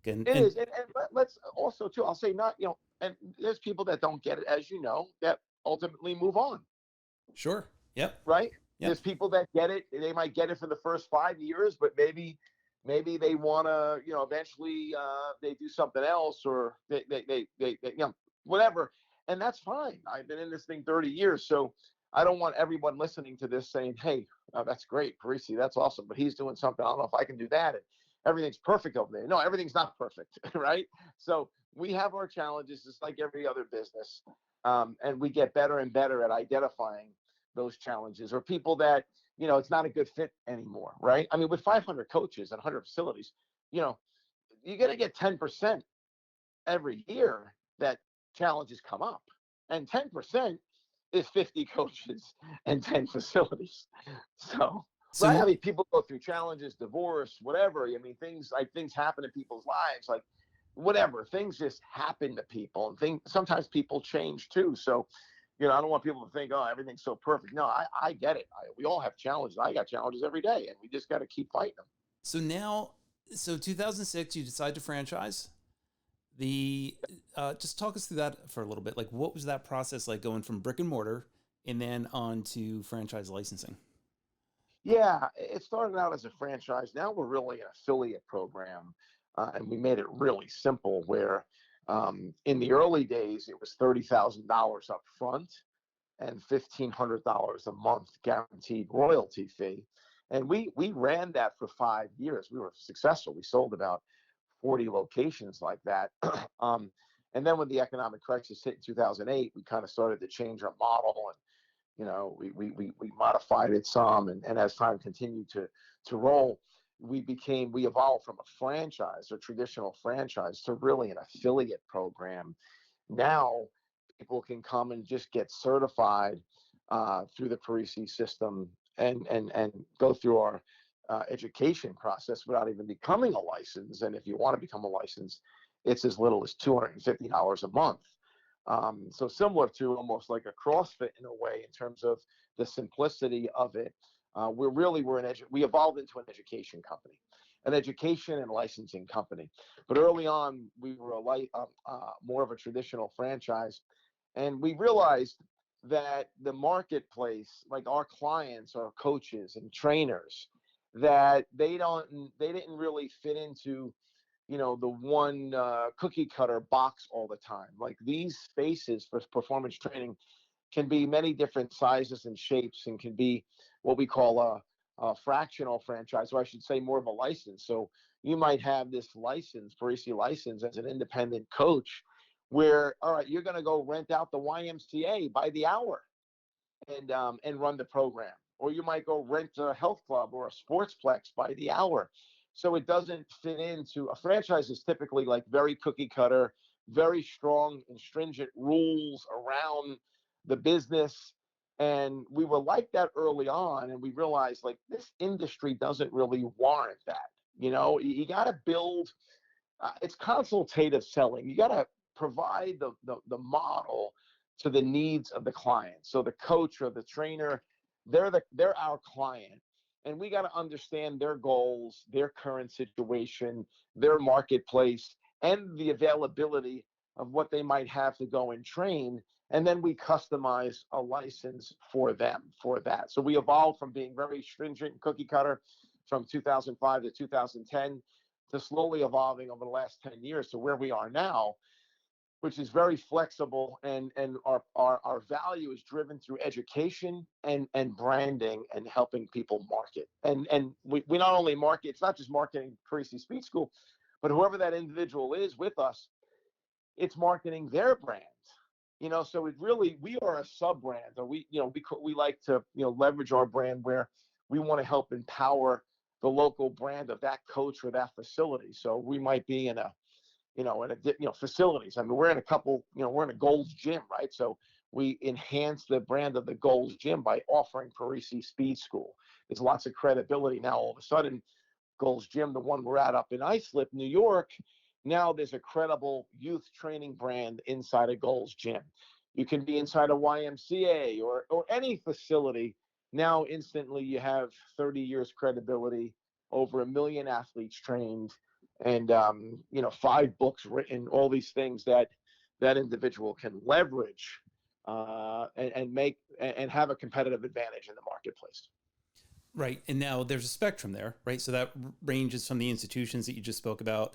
[SPEAKER 2] It
[SPEAKER 1] And
[SPEAKER 2] is, and let's also too. I'll say not, and there's people that don't get it, as you know, that ultimately move on,
[SPEAKER 1] sure, yep,
[SPEAKER 2] right?
[SPEAKER 1] yep.
[SPEAKER 2] There's people that get it. They might get it for the first 5 years, but maybe they want to, eventually they do something else, or they whatever, and that's fine. I've been in this thing 30 years, so I don't want everyone listening to this saying, "Hey, that's great, Parisi, that's awesome," but he's doing something. I don't know if I can do that. And everything's perfect over there. No, everything's not perfect, right? So we have our challenges, just like every other business, and we get better and better at identifying those challenges or people that it's not a good fit anymore, right? I mean, with 500 coaches and 100 facilities, you know, you're going to get 10% every year that challenges come up. And 10% is 50 coaches and 10 facilities. So, right? I
[SPEAKER 1] So
[SPEAKER 2] mean, people go through challenges, divorce, whatever. I mean, things happen in people's lives, like whatever. Things just happen to people, and sometimes people change too. So, I don't want people to think, "Oh, everything's so perfect." No, I get it. We all have challenges. I got challenges every day, and we just got to keep fighting them.
[SPEAKER 1] so now, so 2006, you decide to franchise. The Just talk us through that for a little bit. Like, what was that process like going from brick and mortar and then on to franchise licensing?
[SPEAKER 2] Yeah, it started out as a franchise. Now we're really an affiliate program, and we made it really simple. Where in the early days it was $30,000 up front and $1,500 a month guaranteed royalty fee, and we ran that for 5 years. We were successful. We sold about 40 locations like that. And then when the economic crisis hit in 2008, we kind of started to change our model, and we modified it some, and as time continued to roll, we evolved from a franchise or traditional franchise to really an affiliate program. Now people can come and just get certified through the Parisi system, and go through our education process without even becoming a license. And if you want to become a license, it's as little as $250 a month. So similar to almost like a CrossFit in a way, in terms of the simplicity of it. We evolved into an education company, an education and licensing company. But early on, we were more of a traditional franchise, and we realized that the marketplace, like our clients, our coaches and trainers, that they didn't really fit into the one cookie cutter box all the time. Like, these spaces for performance training can be many different sizes and shapes, and can be what we call a fractional franchise, or I should say more of a license. So you might have this license, Parisi license, as an independent coach, where, all right, you're going to go rent out the YMCA by the hour, and run the program. Or you might go rent a health club or a sportsplex by the hour. So it doesn't fit into a franchise. Is typically like very cookie cutter, very strong and stringent rules around the business. And we were like that early on, and we realized, like, this industry doesn't really warrant that. You got to build. It's consultative selling. You got to provide the model to the needs of the client. So the coach or the trainer, they're our client, and we got to understand their goals, their current situation, their marketplace, and the availability of what they might have to go and train. And then we customize a license for them for that. So we evolved from being very stringent cookie cutter from 2005 to 2010 to slowly evolving over the last 10 years to where we are now. which is very flexible, and our value is driven through education and branding and helping people market. And we not only market, it's not just marketing Parisi Speed School, but whoever that individual is with us, it's marketing their brand. So it really, we are a sub brand, or we like to leverage our brand where we want to help empower the local brand of that coach or that facility. So we might be in a facilities. I mean, we're in a couple, we're in a Gold's Gym, right? So we enhance the brand of the Gold's Gym by offering Parisi Speed School. There's lots of credibility now. All of a sudden, Gold's Gym, the one we're at up in Islip, New York, now there's a credible youth training brand inside of Gold's Gym. You can be inside a YMCA or any facility. Now, instantly, you have 30 years credibility, over 1 million athletes trained, and 5 books written, all these things that individual can leverage and make and have a competitive advantage in the marketplace.
[SPEAKER 1] Right. And now there's a spectrum there, right? So that ranges from the institutions that you just spoke about,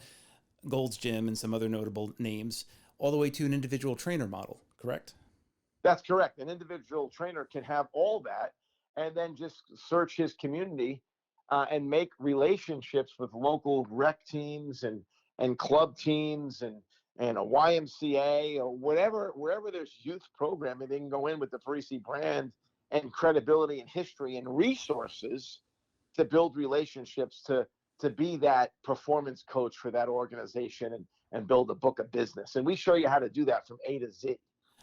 [SPEAKER 1] Gold's Gym and some other notable names, all the way to an individual trainer model, correct?
[SPEAKER 2] That's correct. An individual trainer can have all that and then just search his community and make relationships with local rec teams and club teams and a YMCA or whatever, wherever there's youth programming, they can go in with the Parisi brand and credibility and history and resources to build relationships to be that performance coach for that organization and build a book of business. And we show you how to do that from A to Z.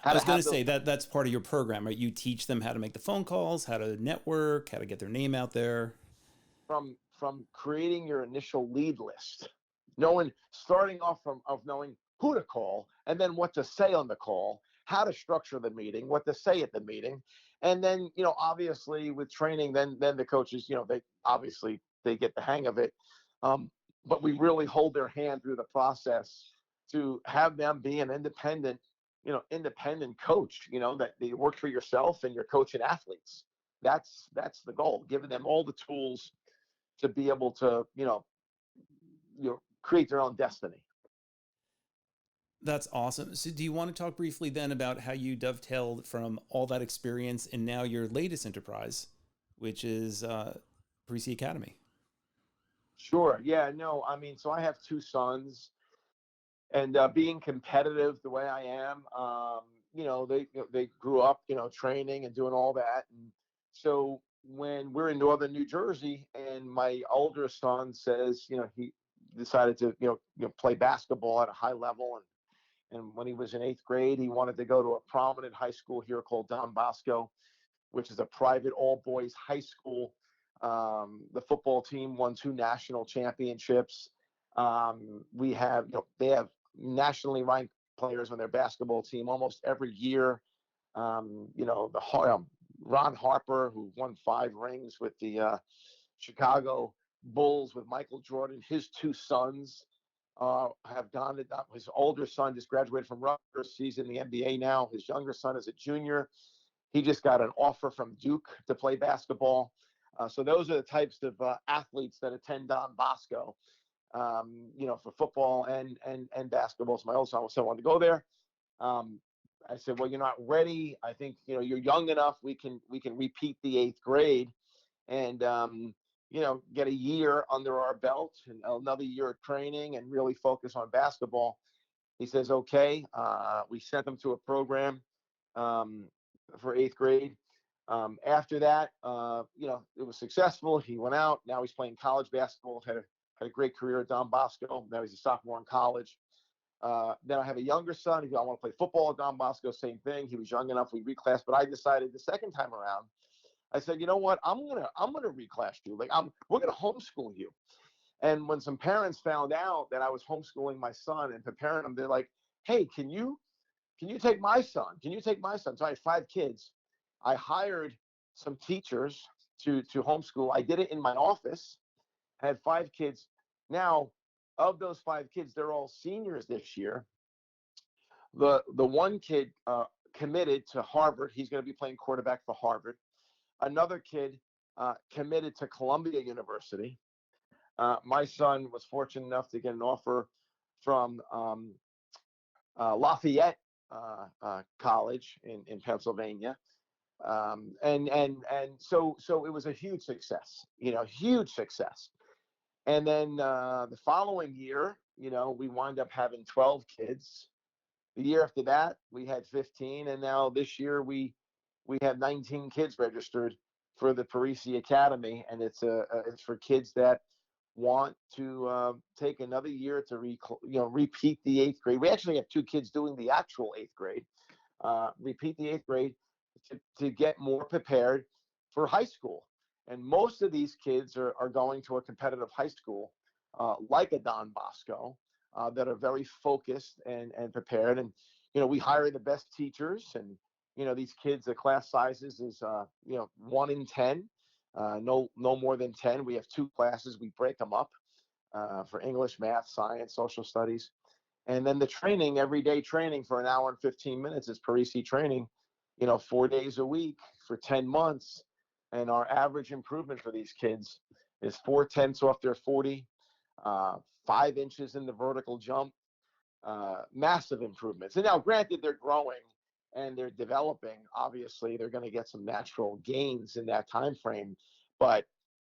[SPEAKER 1] I was going to say that's part of your program, right? You teach them how to make the phone calls, how to network, how to get their name out there.
[SPEAKER 2] From creating your initial lead list, starting off of knowing who to call and then what to say on the call, how to structure the meeting, what to say at the meeting. And then, obviously with training, then the coaches, they get the hang of it. But we really hold their hand through the process to have them be an independent coach, that you work for yourself and you're coaching athletes. That's the goal, giving them all the tools to be able to, create their own destiny.
[SPEAKER 1] That's awesome. So do you want to talk briefly then about how you dovetailed from all that experience and now your latest enterprise, which is Parisi Academy?
[SPEAKER 2] Sure. Yeah, no, I mean, so I have 2 sons, and being competitive the way I am, they grew up, training and doing all that. And so when we're in northern New Jersey and my older son says, he decided to, play basketball at a high level. And when he was in 8th grade, he wanted to go to a prominent high school here called Don Bosco, which is a private all-boys high school. The football team won 2 national championships. They have nationally ranked players on their basketball team almost every year. Ron Harper, who won 5 rings with the Chicago Bulls with Michael Jordan, his 2 sons have gone to, his older son just graduated from Rutgers. He's in the NBA now. His younger son is a junior. He just got an offer from Duke to play basketball. So those are the types of athletes that attend Don Bosco, for football and basketball. So my old son wanted to go there. I said, well, you're not ready. I think, you're young enough. We can repeat the 8th grade and, get a year under our belt and another year of training and really focus on basketball. He says, okay. We sent him to a program for 8th grade. After that, it was successful. He went out. Now he's playing college basketball, had a great career at Don Bosco. Now he's a sophomore in college. Then I have a younger son. I want to play football at Don Bosco. Same thing. He was young enough. We reclassed, but I decided the second time around, I said, you know what? I'm gonna reclass you. We're gonna homeschool you. And when some parents found out that I was homeschooling my son and preparing him, they're like, hey, can you take my son? Can you take my son? So I had 5 kids. I hired some teachers to homeschool. I did it in my office. I had 5 kids. Now, of those 5 kids, they're all seniors this year. The one kid committed to Harvard. He's going to be playing quarterback for Harvard. Another kid committed to Columbia University. My son was fortunate enough to get an offer from Lafayette College in Pennsylvania. And so it was a huge success, huge success. And then the following year, we wind up having 12 kids. The year after that, we had 15, and now this year we have 19 kids registered for the Parisi Academy, and it's for kids that want to take another year to repeat the eighth grade. We actually have two kids doing the actual eighth grade, repeat the eighth grade to get more prepared for high school. And most of these kids are going to a competitive high school, like a Don Bosco, that are very focused and prepared. And, we hire the best teachers, and, these kids, the class sizes is, 1 in 10, no more than 10. We have two classes. We break them up for English, math, science, social studies. And then the training, everyday training for an hour and 15 minutes is Parisi training, 4 days a week for 10 months. And our average improvement for these kids is 4/10 off their 40, 5 inches in the vertical jump, massive improvements. And now, granted, they're growing and they're developing. Obviously, they're going to get some natural gains in that time frame, but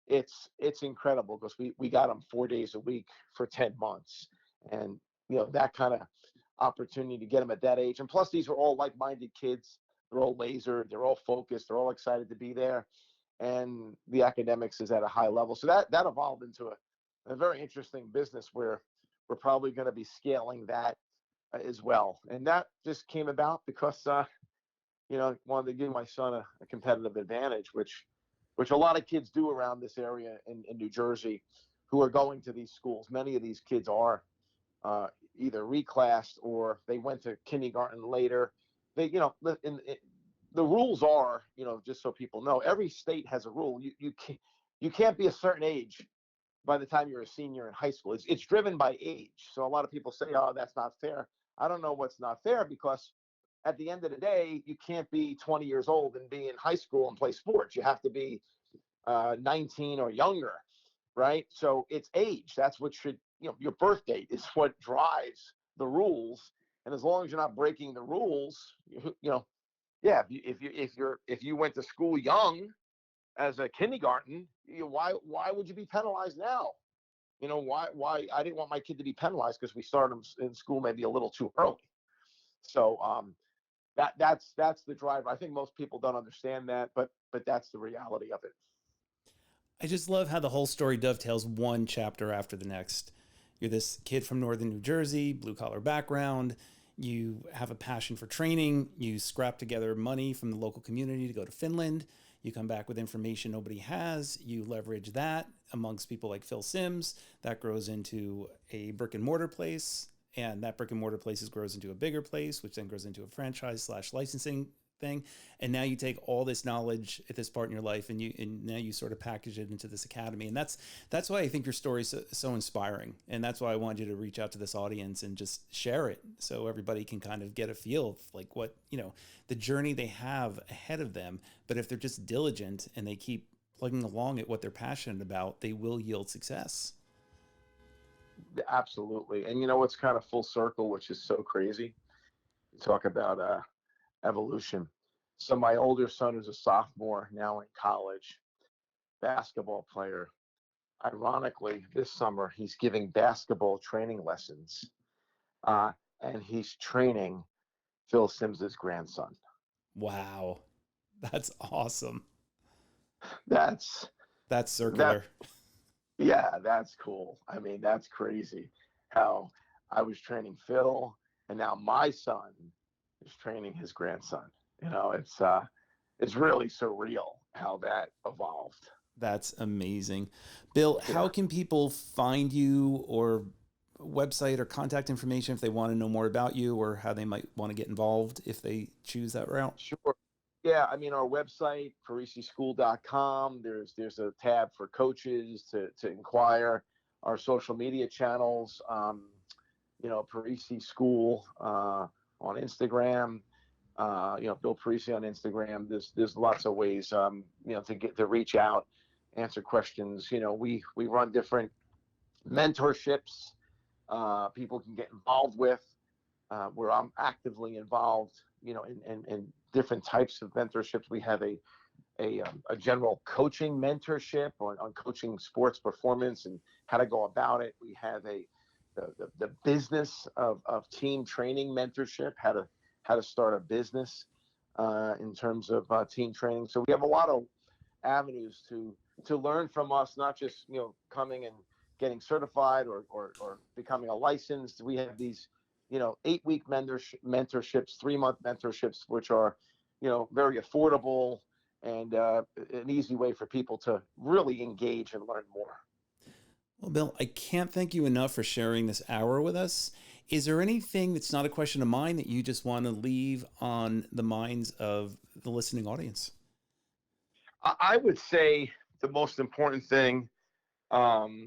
[SPEAKER 2] it's incredible because we got them 4 days a week for 10 months, and that kind of opportunity to get them at that age. And plus, these are all like-minded kids. They're all lasered. They're all focused. They're all excited to be there, and the academics is at a high level. So that evolved into a very interesting business where we're probably going to be scaling that as well. And that just came about because wanted to give my son a competitive advantage, which a lot of kids do around this area in New Jersey who are going to these schools. Many of these kids are either reclassed or they went to kindergarten later. They, the rules are, just so people know, every state has a rule. You can't be a certain age by the time you're a senior in high school. It's driven by age. So a lot of people say, oh, that's not fair. I don't know what's not fair, because at the end of the day, you can't be 20 years old and be in high school and play sports. You have to be 19 or younger, right? So it's age. That's what should, your birth date is what drives the rules. And as long as you're not breaking the rules, yeah, if you went to school young as a kindergarten, why would you be penalized now? Why I didn't want my kid to be penalized because we started him in school maybe a little too early. So that's the driver. I think most people don't understand that, but that's the reality of it.
[SPEAKER 1] I just love how the whole story dovetails one chapter after the next. You're this kid from northern New Jersey, blue collar background. You have a passion for training. You scrap together money from the local community to go to Finland. You come back with information nobody has. You leverage that amongst people like Phil Sims. That grows into a brick and mortar place. And that brick and mortar place grows into a bigger place, which then grows into a franchise/licensing thing. And now you take all this knowledge at this part in your life, and now you sort of package it into this academy. And that's why I think your story is so inspiring. And that's why I wanted you to reach out to this audience and just share it so everybody can kind of get a feel of like what, the journey they have ahead of them. But if they're just diligent and they keep plugging along at what they're passionate about, they will yield success.
[SPEAKER 2] Absolutely. And what's kind of full circle, which is so crazy. You talk about evolution. So my older son is a sophomore now in college, basketball player. Ironically, this summer he's giving basketball training lessons, and he's training Phil Sims's grandson.
[SPEAKER 1] Wow, that's awesome.
[SPEAKER 2] That's
[SPEAKER 1] circular.
[SPEAKER 2] Yeah, that's cool. I mean, that's crazy how I was training Phil, and now my son is training his grandson. It's really surreal how that evolved.
[SPEAKER 1] That's amazing. Bill, how can people find you, or website or contact information if they want to know more about you, or how they might want to get involved if they choose that route?
[SPEAKER 2] Sure. Yeah, I mean, our website, parisischool.com, there's a tab for coaches to inquire. Our social media channels, Parisi School on Instagram, Bill Parisi on Instagram. There's lots of ways, to reach out, answer questions. We run different mentorships people can get involved with. where I'm actively involved, in different types of mentorships. We have a general coaching mentorship on coaching sports performance and how to go about it. We have the business of team training mentorship, how to start a business in terms of team training. So we have a lot of avenues to learn from us, not just coming and getting certified or becoming a licensed. We have these 8-week mentorships, 3-month mentorships, which are very affordable and an easy way for people to really engage and learn more.
[SPEAKER 1] Well, Bill, I can't thank you enough for sharing this hour with us. Is there anything that's not a question of mine that you just want to leave on the minds of the listening audience?
[SPEAKER 2] I would say the most important thing to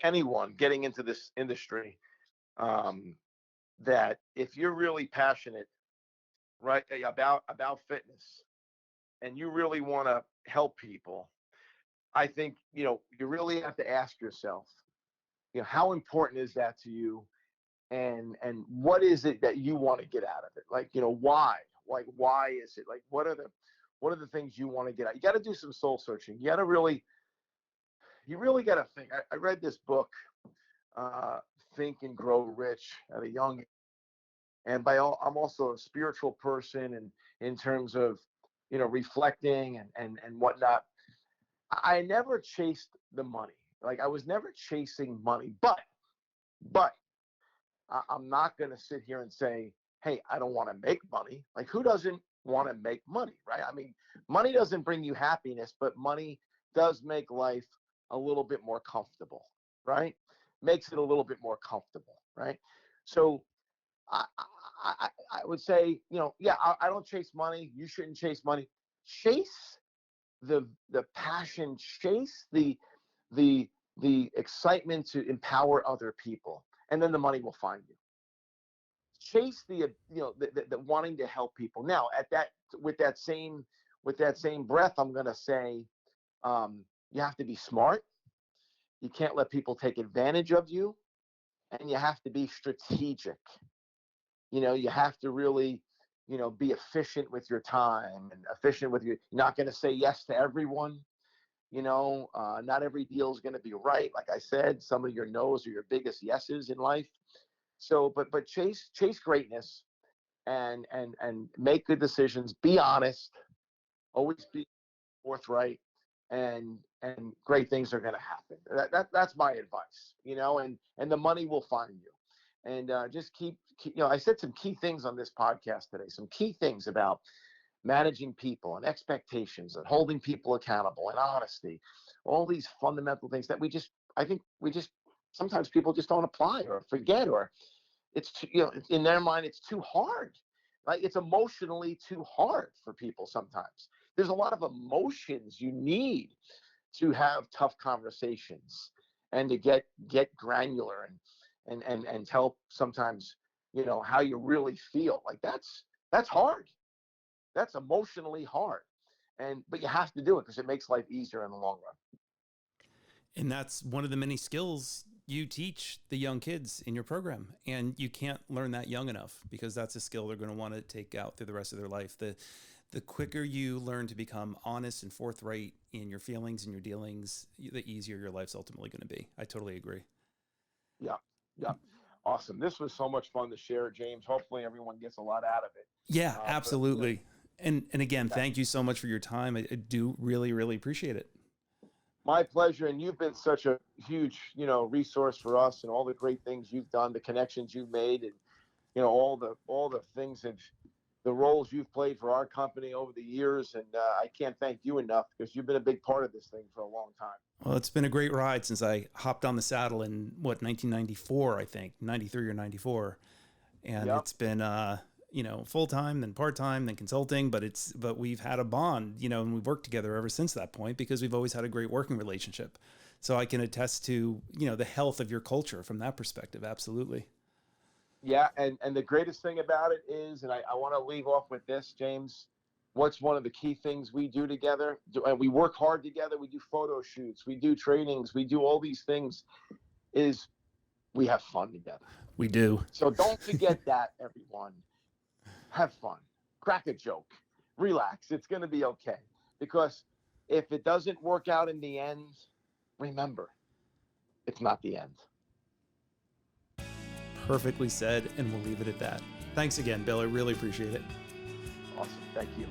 [SPEAKER 2] anyone getting into this industry, that if you're really passionate, right, about fitness, and you really want to help people, I think you really have to ask yourself, how important is that to you, and what is it that you want to get out of it? Like, why? Like, why is it? Like, what are the things you want to get out? You got to do some soul searching. You really got to think. I read this book, Think and Grow Rich, at a young, and I'm also a spiritual person, and in terms of reflecting and whatnot. I never chased the money. Like, I was never chasing money, but I'm not going to sit here and say, hey, I don't want to make money. Like, who doesn't want to make money, right? I mean, money doesn't bring you happiness, but money does make life a little bit more comfortable, right? Makes it a little bit more comfortable, right? So I, I would say, yeah, I don't chase money. You shouldn't chase money. Chase the passion, chase the the excitement to empower other people, and then the money will find you. Chase the wanting to help people. Now, at that with that same breath, I'm going to say, you have to be smart. You can't let people take advantage of you, and you have to be strategic. You have to really be efficient with your time and efficient with your. You're not going to say yes to everyone. Not every deal is going to be right. Like I said, some of your no's are your biggest yeses in life. So, but chase greatness, and make good decisions. Be honest. Always be forthright, and great things are going to happen. That's my advice. And the money will find you. And just keep. I said some key things on this podcast today. Some key things about managing people and expectations and holding people accountable and honesty, all these fundamental things that I think we just sometimes people just don't apply or forget, or it's too, in their mind it's too hard. Like, it's emotionally too hard for people sometimes. There's a lot of emotions you need to have tough conversations and to get granular and tell sometimes how you really feel. Like, that's hard. That's emotionally hard. But you have to do it because it makes life easier in the long run.
[SPEAKER 1] And that's one of the many skills you teach the young kids in your program. And you can't learn that young enough, because that's a skill they're going to want to take out through the rest of their life. The quicker you learn to become honest and forthright in your feelings and your dealings, the easier your life's ultimately going to be. I totally agree.
[SPEAKER 2] Yeah. Yeah. Awesome. This was so much fun to share, James. Hopefully everyone gets a lot out of it.
[SPEAKER 1] Yeah, absolutely. And again,
[SPEAKER 2] yeah.
[SPEAKER 1] Thank you so much for your time. I do really, really appreciate it.
[SPEAKER 2] My pleasure. And you've been such a huge, resource for us, and all the great things you've done, the connections you've made, and, all the things that the roles you've played for our company over the years. And I can't thank you enough, because you've been a big part of this thing for a long time.
[SPEAKER 1] Well, it's been a great ride since I hopped on the saddle in 1994, I think, 93 or 94. And
[SPEAKER 2] Yep.
[SPEAKER 1] It's been, full-time, then part-time, then consulting, but we've had a bond, and we've worked together ever since that point, because we've always had a great working relationship. So I can attest to, the health of your culture from that perspective. Absolutely.
[SPEAKER 2] Yeah. And the greatest thing about it is, and I want to leave off with this, James, what's one of the key things we do together, and we work hard together. We do photo shoots, we do trainings, we do all these things, is we have fun together.
[SPEAKER 1] We do.
[SPEAKER 2] So don't forget that, everyone. Have fun. Crack a joke. Relax. It's going to be okay. Because if it doesn't work out in the end, remember, it's not the end.
[SPEAKER 1] Perfectly said, and we'll leave it at that. Thanks again, Bill. I really appreciate it.
[SPEAKER 2] Awesome. Thank you.